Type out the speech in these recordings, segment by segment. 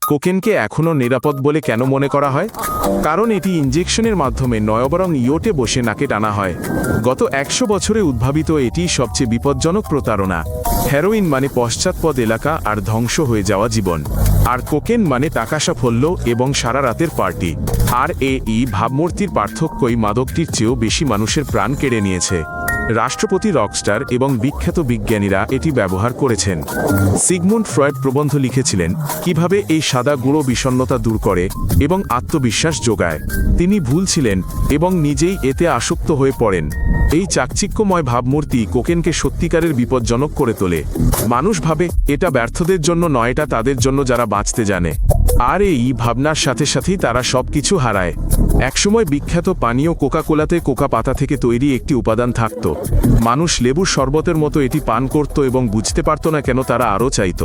কোকেনকে এখনও নিরাপদ বলে কেন মনে করা হয়? কারণ এটি ইনজেকশনের মাধ্যমে নয় বরং ইয়োটে বসে নাকে টানা হয়। গত 100 বছরে উদ্ভাবিত এটি সবচেয়ে বিপজ্জনক প্রতারণা। হেরোইন মানে পশ্চাৎপদ এলাকা আর ধ্বংস হয়ে যাওয়া জীবন, আর কোকেন মানে টাকা সাফল্য এবং সারা রাতের পার্টি। আর এই ভাবমূর্তির পার্থক্যই মাদকটির চেয়েও বেশি মানুষের প্রাণ কেড়ে নিয়েছে। রাষ্ট্রপতি, রকস্টার এবং বিখ্যাত বিজ্ঞানীরা এটি ব্যবহার করেছেন। সিগমুন্ড ফ্রয়েড প্রবন্ধ লিখেছিলেন কিভাবে এই সাদা গুঁড়ো বিষণ্ণতা দূর করে এবং আত্মবিশ্বাস যোগায়। তিনি ভুল ছিলেন এবং নিজেই এতে আসক্ত হয়ে পড়েন। এই চাকচিক্যময় ভাবমূর্তি কোকেনকে সত্যিকারের বিপজ্জনক করে তোলে। মানুষ ভাবে এটা ব্যর্থদের জন্য নয়, এটা তাদের জন্য যারা বাঁচতে জানে। আর এই ভাবনার সাথে সাথেই তারা সবকিছু হারায়। একসময় বিখ্যাত পানীয় কোকা-কোলাতে কোকা পাতা থেকে তৈরি একটি উপাদান থাকত। মানুষ লেবুর শরবতের মতো এটি পান করত এবং বুঝতে পারত না কেন তারা আরও চাইত।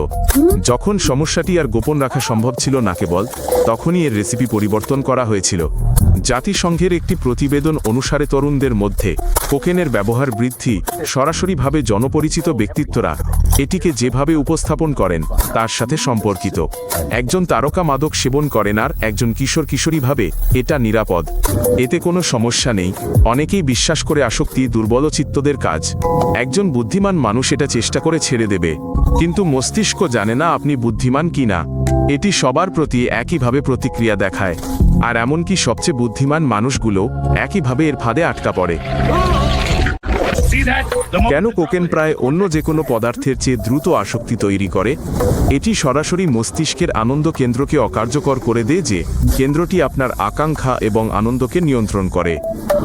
যখন সমস্যাটি আর গোপন রাখা সম্ভব ছিল না কেবল, তখনই এর রেসিপি পরিবর্তন করা হয়েছিল। জাতিসংঘের একটি প্রতিবেদন অনুসারে তরুণদের মধ্যে কোকেনের ব্যবহার বৃদ্ধি সরাসরিভাবে জনপরিচিত ব্যক্তিত্বরা এটিকে যেভাবে উপস্থাপন করেন তার সাথে সম্পর্কিত। একজন তারকা মাদক সেবন করেন আর একজন কিশোরী ভাবে এটা নিরাপদ, এতে কোনো সমস্যা নেই। অনেকেই বিশ্বাস করে আসক্তি দুর্বলচিত্তদের কাজ। একজন বুদ্ধিমান মানুষ এটা চেষ্টা করে ছেড়ে দেবে, কিন্তু মস্তিষ্ক জানে না আপনি বুদ্ধিমান কিনা। এটি সবার প্রতি একইভাবে প্রতিক্রিয়া দেখায়, আর এমনকি সবচেয়ে বুদ্ধিমান মানুষগুলো একইভাবে এর ফাঁদে আটকা পড়ে। কেন কোকেন প্রায় অন্য যে কোনো পদার্থের চেয়ে দ্রুত আসক্তি তৈরি করে? এটি সরাসরি মস্তিষ্কের আনন্দ কেন্দ্রকে অকার্যকর করে দেয়, যে কেন্দ্রটি আপনার আকাঙ্ক্ষা এবং আনন্দকে নিয়ন্ত্রণ করে।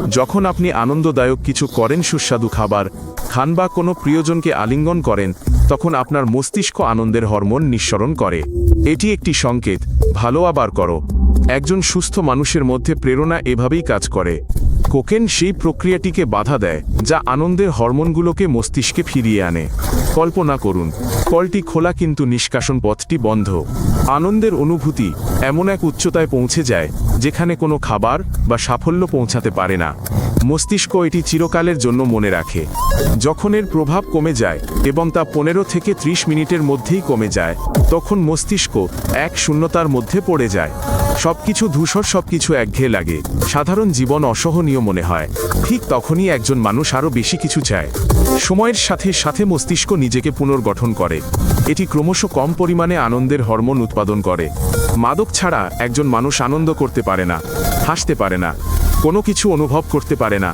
যখন আপনি আনন্দদায়ক কিছু করেন, সুস্বাদু খাবার খান বা কোনো প্রিয়জনকে আলিঙ্গন করেন, তখন আপনার মস্তিষ্ক আনন্দের হরমোন নিঃসরণ করে। এটি একটি সংকেত, ভালো আবার করো। একজন সুস্থ মানুষের মধ্যে প্রেরণা এভাবেই কাজ করে। কোকেন সেই প্রক্রিয়াটিকে বাধা দেয় যা আনন্দের হরমোনগুলোকে মস্তিষ্কে ফিরিয়ে আনে। কল্পনা করুন, কলটি খোলা কিন্তু নিষ্কাশন পথটি বন্ধ। আনন্দের অনুভূতি এমন এক উচ্চতায় পৌঁছে যায় যেখানে কোনো খাবার বা সাফল্য পৌঁছাতে পারে না। মস্তিষ্ক এটি চিরকালের জন্য মনে রাখে। যখন এর প্রভাব কমে যায় এবং তা 15 থেকে 30 মিনিটের মধ্যেই কমে যায়, তখন মস্তিষ্ক এক শূন্যতার মধ্যে পড়ে যায়। সবকিছু ধূসর, সবকিছু একঘেয়ে লাগে, সাধারণ জীবন অসহনীয় মনে হয়। ঠিক তখনই একজন মানুষ আরও বেশি কিছু চায়। সময়ের সাথে সাথে মস্তিষ্ক নিজেকে পুনর্গঠন করে। এটি ক্রমশ কম পরিমাণে আনন্দের হরমোন উৎপাদন করে। মাদক ছাড়া একজন মানুষ আনন্দ করতে পারে না, হাসতে পারে না, কোনো কিছু অনুভব করতে পারে না।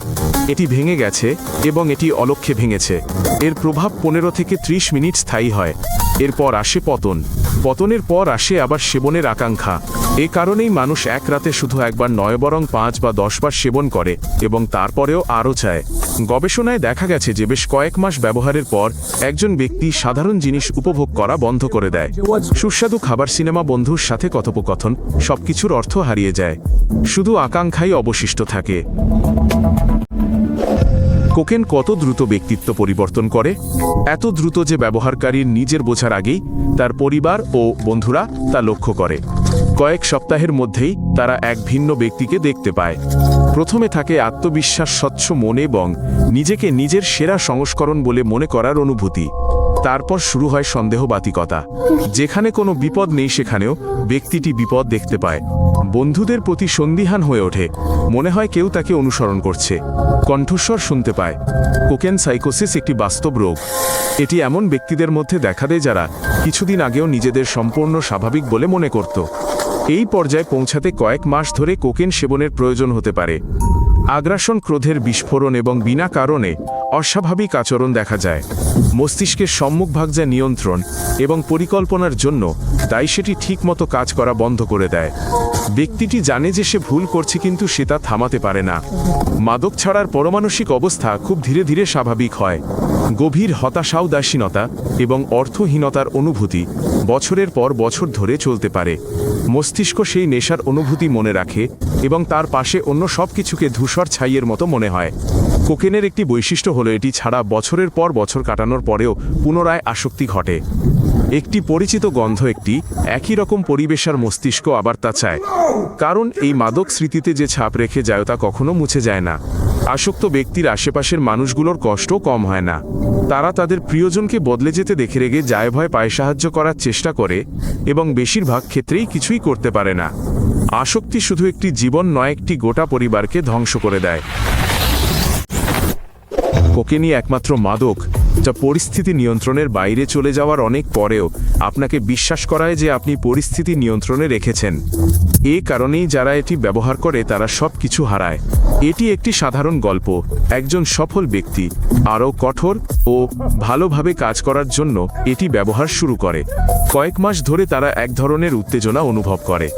এটি ভেঙে গেছে এবং এটি অলক্ষ্যে ভেঙেছে। এর প্রভাব 15 থেকে 30 মিনিট স্থায়ী হয়। এরপর আসে পতন। পতনের পর আসে আবার সেবনের আকাঙ্ক্ষা। এ কারণেই মানুষ এক রাতে শুধু একবার নয় বরং 5 বা 10 বার সেবন করে এবং তারপরেও আরও চায়। গবেষণায় দেখা গেছে যে বেশ কয়েক মাস ব্যবহারের পর একজন ব্যক্তি সাধারণ জিনিস উপভোগ করা বন্ধ করে দেয়। সুস্বাদু খাবার, সিনেমা, বন্ধুর সাথে কথোপকথন, সবকিছুর অর্থ হারিয়ে যায়। শুধু আকাঙ্ক্ষাই অবশিষ্ট থাকে। কোকেন কত দ্রুত ব্যক্তিত্ব পরিবর্তন করে? এত দ্রুত যে ব্যবহারকারীর নিজের বোঝার আগেই তার পরিবার ও বন্ধুরা তা লক্ষ্য করে। কয়েক সপ্তাহের মধ্যেই তারা এক ভিন্ন ব্যক্তিকে দেখতে পায়। প্রথমে থাকে আত্মবিশ্বাস, স্বচ্ছ মন এবং নিজেকে নিজের সেরা সংস্করণ বলে মনে করার অনুভূতি। তারপর শুরু হয় সন্দেহবাতিকতা। যেখানে কোনো বিপদ নেই সেখানেও ব্যক্তিটি বিপদ দেখতে পায়। বন্ধুদের প্রতি সন্দিহান হয়ে ওঠে, মনে হয় কেউ তাকে অনুসরণ করছে। কণ্ঠস্বর শুনতে পায়। কোকেন সাইকোসিস একটি বাস্তব রোগ। এটি এমন ব্যক্তিদের মধ্যে দেখা দেয় যারা কিছুদিন আগেও নিজেদের সম্পূর্ণ স্বাভাবিক বলে মনে করত। এই পর্যায়ে পৌঁছাতে কয়েক মাস ধরে কোকেন সেবনের প্রয়োজন হতে পারে। আগ্রাসন, ক্রোধের বিস্ফোরণ এবং বিনা কারণে অস্বাভাবিক আচরণ দেখা যায়। মস্তিষ্কের সম্মুখভাগ যা নিয়ন্ত্রণ এবং পরিকল্পনার জন্য তাই সেটি ঠিকমতো কাজ করা বন্ধ করে দেয়। ব্যক্তিটি জানে যে সে ভুল করছে, কিন্তু সে তা থামাতে পারে না। মাদক ছাড়ার পরমানসিক অবস্থা খুব ধীরে ধীরে স্বাভাবিক হয়। গভীর হতাশা, উদাসীনতা এবং অর্থহীনতার অনুভূতি বছরের পর বছর ধরে চলতে পারে। মস্তিষ্ক সেই নেশার অনুভূতি মনে রাখে এবং তার পাশে অন্য সব কিছুকে ধূসর ছাইয়ের মতো মনে হয়। কোকেনের একটি বৈশিষ্ট্য হলো এটি ছাড়া বছরের পর বছর কাটানোর পরেও পুনরায় আসক্তি ঘটে। একটি পরিচিত গন্ধ একই রকম পরিবেশের মস্তিষ্ক আবার তা চায়, কারণ এই মাদক স্মৃতিতে যে ছাপ রেখে যায় তা কখনো মুছে যায় না। আসক্ত ব্যক্তির আশেপাশের মানুষগুলোর কষ্ট কম হয় না। তারা তাদের প্রিয়জনকে বদলে যেতে দেখে রেগে যায়, ভয় পায়, সাহায্য করার চেষ্টা করে এবং বেশিরভাগ ক্ষেত্রেই কিছুই করতে পারে না। আসক্তি শুধু একটি জীবন নয়, একটি গোটা পরিবারকে ধ্বংস করে দেয়। কোকেনই একমাত্র মাদক যা পরিস্থিতি নিয়ন্ত্রণের বাইরে চলে যাওয়ার অনেক পরেও আপনাকে বিশ্বাস করায় যে আপনি পরিস্থিতি নিয়ন্ত্রণে রেখেছেন। এ কারণেই যারা এটি ব্যবহার করে তারা সব কিছু হারায়। এটি একটি সাধারণ গল্প। একজন সফল ব্যক্তি আরও কঠোর ও ভালোভাবে কাজ করার জন্য এটি ব্যবহার শুরু করে। কয়েক মাস ধরে তারা এক ধরনের উত্তেজনা অনুভব করে,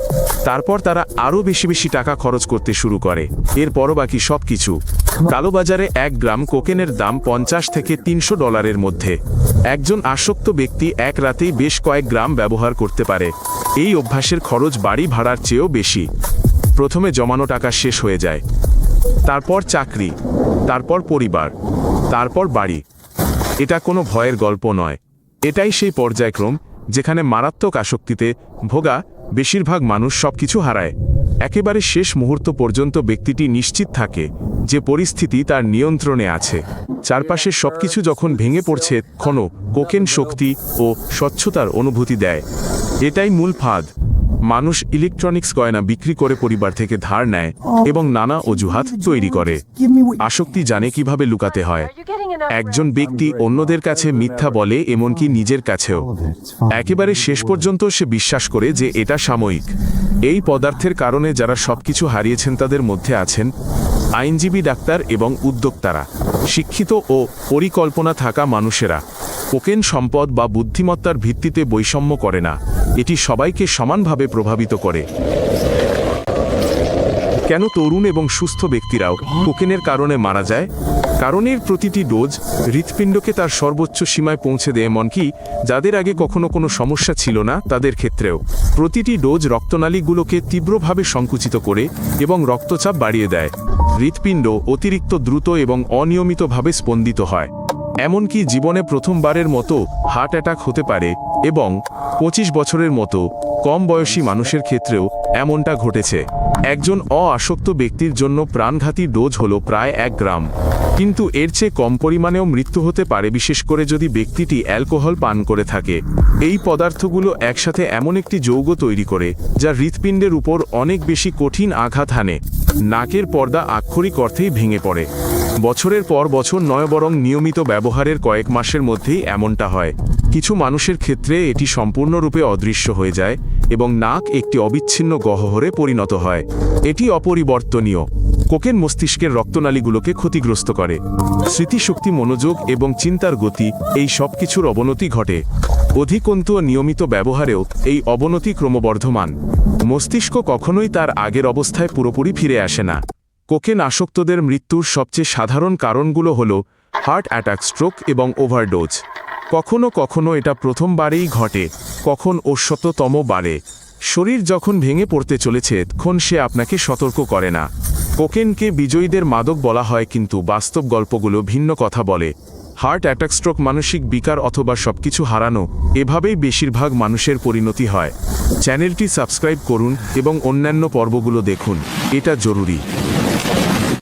তারপর তারা আরও বেশি টাকা খরচ করতে শুরু করে। এরপরও বাকি সব কিছু। কালোবাজারে 1 গ্রাম কোকেনের দাম $50 থেকে $300 মধ্যে। একজন আসক্ত ব্যক্তি এক রাতেই বেশ কয়েক গ্রাম ব্যবহার করতে পারে। এই অভ্যাসের খরচ বাড়ি ভাড়ার চেয়েও বেশি। প্রথমে জমানো টাকা শেষ হয়ে যায়, তারপর চাকরি, তারপর পরিবার, তারপর বাড়ি। এটা কোনো ভয়ের গল্প নয়, এটাই সেই পর্যায়ক্রম যেখানে মারাত্মক আসক্তিতে ভোগা বেশিরভাগ মানুষ সবকিছু হারায়। একেবারে শেষ মুহূর্ত পর্যন্ত ব্যক্তিটি নিশ্চিত থাকে যে পরিস্থিতি তার নিয়ন্ত্রণে আছে। চারপাশের সবকিছু যখন ভেঙে পড়ছে, তখন কোকেন শক্তি ও স্বচ্ছতার অনুভূতি দেয়। এটাই মূল ফাঁদ। মানুষ ইলেকট্রনিক্স গয়না বিক্রি করে, পরিবার থেকে ধার নেয় এবং নানা অজুহাত তৈরি করে। আসক্তি জানে কিভাবে লুকাতে হয়। একজন ব্যক্তি অন্যদের কাছে মিথ্যা বলে, এমনকি নিজের কাছেও। একেবারে শেষ পর্যন্ত সে বিশ্বাস করে যে এটা সাময়িক। এই পদার্থের কারণে যারা সবকিছু হারিয়েছেন তাদের মধ্যে আছেন আইনজীবী, ডাক্তার এবং উদ্যোক্তারা, শিক্ষিত ও পরিকল্পনা থাকা মানুষেরা। কোকেন সম্পদ বা বুদ্ধিমত্তার ভিত্তিতে বৈষম্য করে না, এটি সবাইকে সমানভাবে প্রভাবিত করে। কেন তরুণ এবং সুস্থ ব্যক্তিরাও কোকেনের কারণে মারা যায়? কারণ এর প্রতিটি ডোজ হৃৎপিণ্ডকে তার সর্বোচ্চ সীমায় পৌঁছে দেয়, এমনকি যাদের আগে কখনো কোনো সমস্যা ছিল না তাদের ক্ষেত্রেও। প্রতিটি ডোজ রক্তনালীগুলোকে তীব্রভাবে সংকুচিত করে এবং রক্তচাপ বাড়িয়ে দেয়। হৃৎপিণ্ড অতিরিক্ত দ্রুত এবং অনিয়মিতভাবে স্পন্দিত হয়, এমনকি জীবনে প্রথমবারের মতো হার্ট অ্যাটাক হতে পারে এবং 25 বছরের মতো কম বয়সী মানুষের ক্ষেত্রেও এমনটা ঘটেছে। একজন আসক্ত ব্যক্তির জন্য প্রাণঘাতী ডোজ হলো প্রায় 1 গ্রাম, কিন্তু এর চেয়ে কম পরিমাণেও মৃত্যু হতে পারে, বিশেষ করে যদি ব্যক্তিটি অ্যালকোহল পান করে থাকে। এই পদার্থগুলো একসাথে এমন একটি যৌগ তৈরি করে যা হৃৎপিণ্ডের উপর অনেক বেশি কঠিন আঘাত হানে। নাকের পর্দা আক্ষরিক অর্থেই ভেঙে পড়ে। বছরের পর বছর নয়, বরং নিয়মিত ব্যবহারের কয়েক মাসের মধ্যেই এমনটা হয়। কিছু মানুষের ক্ষেত্রে এটি সম্পূর্ণরূপে অদৃশ্য হয়ে যায় এবং নাক একটি অবিচ্ছিন্ন গহ্বরে পরিণত হয়। এটি অপরিবর্তনীয়। কোকেন মস্তিষ্কের রক্তনালীগুলোকে ক্ষতিগ্রস্ত করে। স্মৃতিশক্তি, মনোযোগ এবং চিন্তার গতি, এই সব কিছুর অবনতি ঘটে। অধিকন্তু নিয়মিত ব্যবহারেও এই অবনতি ক্রমবর্ধমান। মস্তিষ্ক কখনোই তার আগের অবস্থায় পুরোপুরি ফিরে আসে না। কোকেন আসক্তদের মৃত্যুর সবচেয়ে সাধারণ কারণগুলো হল হার্ট অ্যাটাক, স্ট্রোক এবং ওভারডোজ। কখনো কখনো এটা প্রথমবারেই ঘটে, কখন ও শততম বারে। শরীর যখন ভেঙে পড়তে চলেছে তখন সে আপনাকে সতর্ক করে না। কোকেনকে বিজয়ীদের মাদক বলা হয়, কিন্তু বাস্তব গল্পগুলো ভিন্ন কথা বলে। হার্ট অ্যাটাক, স্ট্রোক, মানসিক বিকার অথবা সবকিছু হারানো, এভাবেই বেশিরভাগ মানুষের পরিণতি হয়। চ্যানেলটি সাবস্ক্রাইব করুন এবং অন্যান্য পর্বগুলো দেখুন, এটা জরুরি।